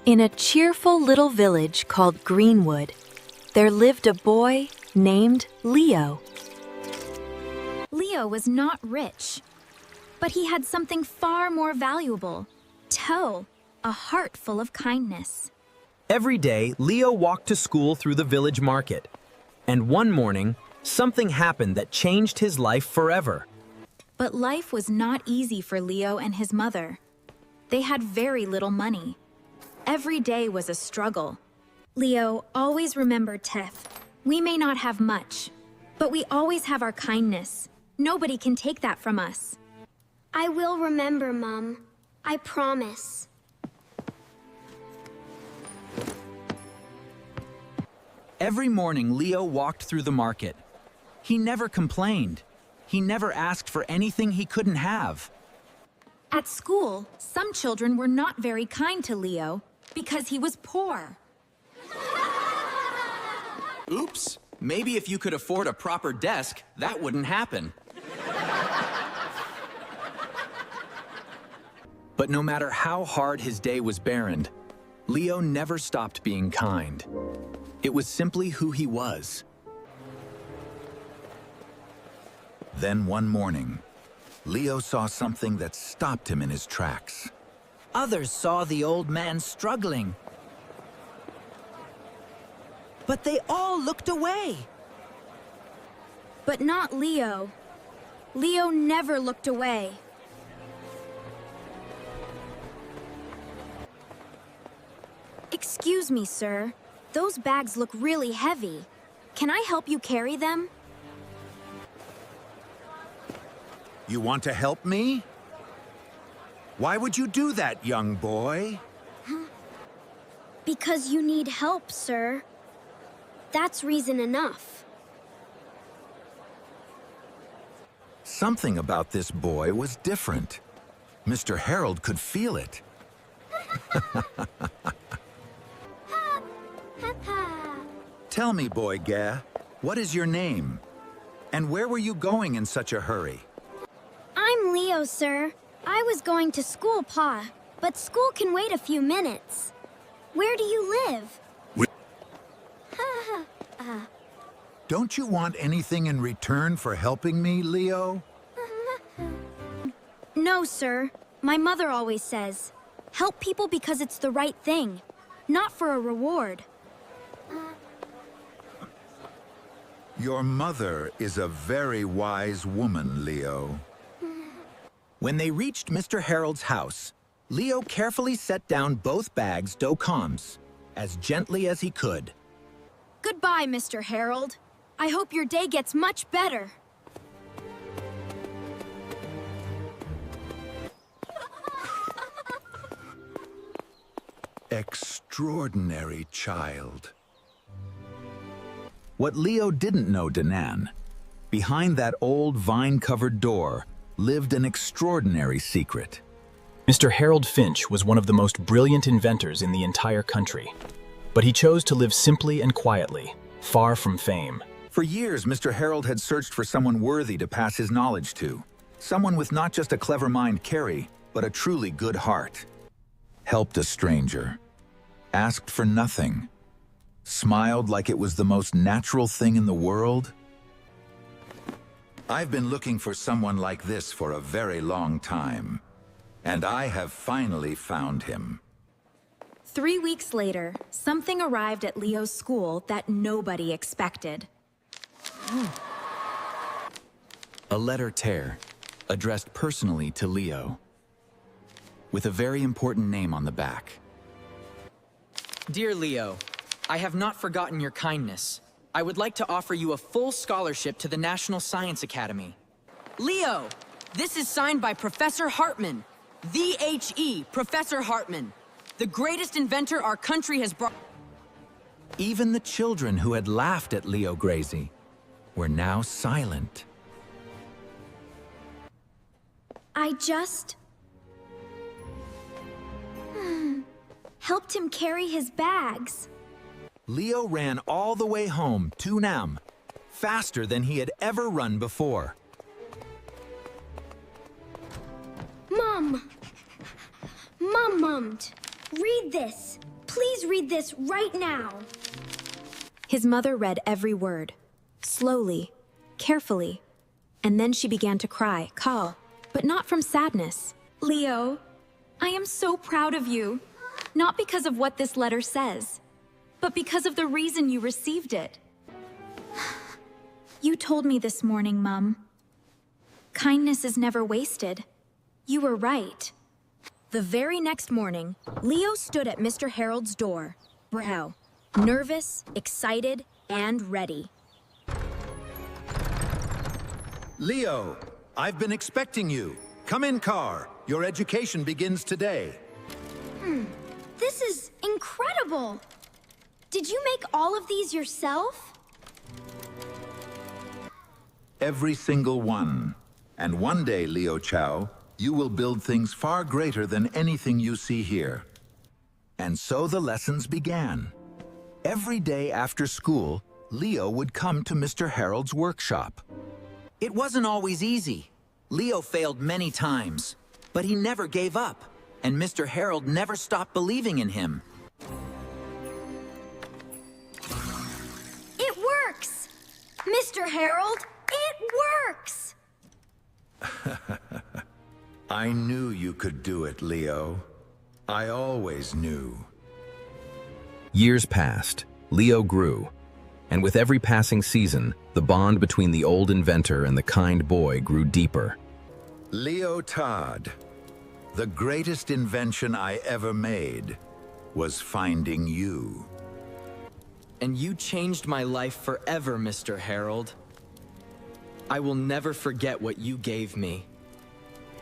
In a cheerful little village called Greenwood, there lived a boy named Leo. Leo was not rich, but he had something far more valuable: Toe, a heart full of kindness. Every day, Leo walked to school through the village market. And one morning, something happened that changed his life forever. But life was not easy for Leo and his mother. They had very little money. Every day was a struggle. Leo, always remember, Teth, we may not have much, but we always have our kindness. Nobody can take that from us. I will remember, Mom. I promise. Every morning, Leo walked through the market. He never complained. He never asked for anything he couldn't have. At school, some children were not very kind to Leo because he was poor. Oops, maybe if you could afford a proper desk, that wouldn't happen. But no matter how hard his day was barren, Leo never stopped being kind. It was simply who he was. Then one morning, Leo saw something that stopped him in his tracks. Others saw the old man struggling, but they all looked away. But not Leo. Leo never looked away. Excuse me, sir. Those bags look really heavy. Can I help you carry them? You want to help me? Why would you do that, young boy? Because you need help, sir. That's reason enough. Something about this boy was different. Mr. Harold could feel it. Tell me, boy Gah, what is your name? And where were you going in such a hurry? I'm Leo, sir. I was going to school, Pa, but school can wait a few minutes. Where do you live? Don't you want anything in return for helping me, Leo? No, sir. My mother always says, help people because it's the right thing, not for a reward. Your mother is a very wise woman, Leo. When they reached Mr. Harold's house, Leo carefully set down both bags docoms, as gently as he could. Goodbye, Mr. Harold. I hope your day gets much better. Extraordinary child. What Leo didn't know, Danan, behind that old vine-covered door lived an extraordinary secret. Mr. Harold Finch was one of the most brilliant inventors in the entire country, but he chose to live simply and quietly, far from fame. For years, Mr. Harold had searched for someone worthy to pass his knowledge to. Someone with not just a clever mind carry, but a truly good heart. Helped a stranger. Asked for nothing. Smiled like it was the most natural thing in the world. I've been looking for someone like this for a very long time. And I have finally found him. 3 weeks later, something arrived at Leo's school that nobody expected. A letter tear, addressed personally to Leo, with a very important name on the back. Dear Leo, I have not forgotten your kindness. I would like to offer you a full scholarship to the National Science Academy. Leo, this is signed by Professor Hartman. The Professor Hartman, the greatest inventor our country has brought. Even the children who had laughed at Leo Gracie were now silent. I just helped him carry his bags. Leo ran all the way home to Nam, faster than he had ever run before. Mom! Mom, read this. Please read this right now. His mother read every word, slowly, carefully, and then she began to cry, but not from sadness. Leo, I am so proud of you, not because of what this letter says, but because of the reason you received it. You told me this morning, Mum. Kindness is never wasted. You were right. The very next morning, Leo stood at Mr. Harold's door, brow, nervous, excited, and ready. Leo, I've been expecting you. Come in, car. Your education begins today. This is incredible. Did you make all of these yourself? Every single one. And one day, Leo Chow, you will build things far greater than anything you see here. And so the lessons began. Every day after school, Leo would come to Mr. Harold's workshop. It wasn't always easy. Leo failed many times, but he never gave up, and Mr. Harold never stopped believing in him. It works! Mr. Harold, it works! I knew you could do it, Leo. I always knew. Years passed, Leo grew, and with every passing season, the bond between the old inventor and the kind boy grew deeper. Leo Todd, the greatest invention I ever made was finding you. And you changed my life forever, Mr. Harold. I will never forget what you gave me.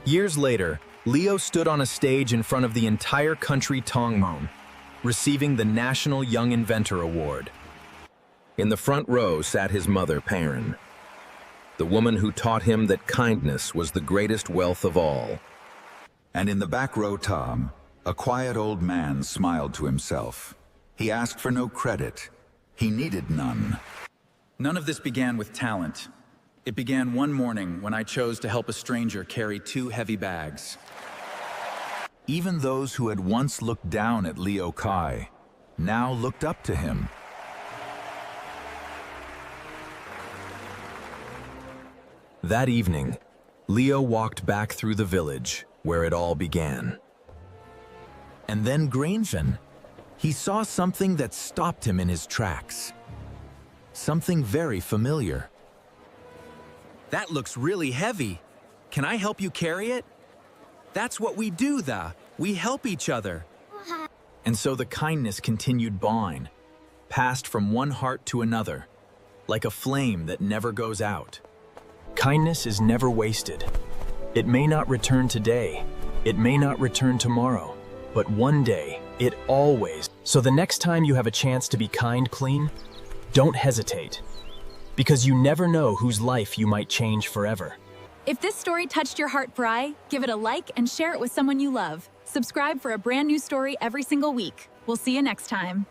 Years later, Leo stood on a stage in front of the entire country Tongmon, receiving the National Young Inventor Award. In the front row sat his mother, Perrin, the woman who taught him that kindness was the greatest wealth of all. And in the back row, Tom, a quiet old man smiled to himself. He asked for no credit. He needed none. None of this began with talent. It began one morning when I chose to help a stranger carry 2 heavy bags. Even those who had once looked down at Leo Kai now looked up to him. That evening, Leo walked back through the village where it all began. And then Greenwood, he saw something that stopped him in his tracks. Something very familiar. That looks really heavy. Can I help you carry it? That's what we do, we help each other. And so the kindness continued bawling, passed from one heart to another, like a flame that never goes out. Kindness is never wasted. It may not return today, it may not return tomorrow, but one day, it always. So the next time you have a chance to be kind, don't hesitate. Because you never know whose life you might change forever. If this story touched your heart, give it a like and share it with someone you love. Subscribe for a brand new story every single week. We'll see you next time.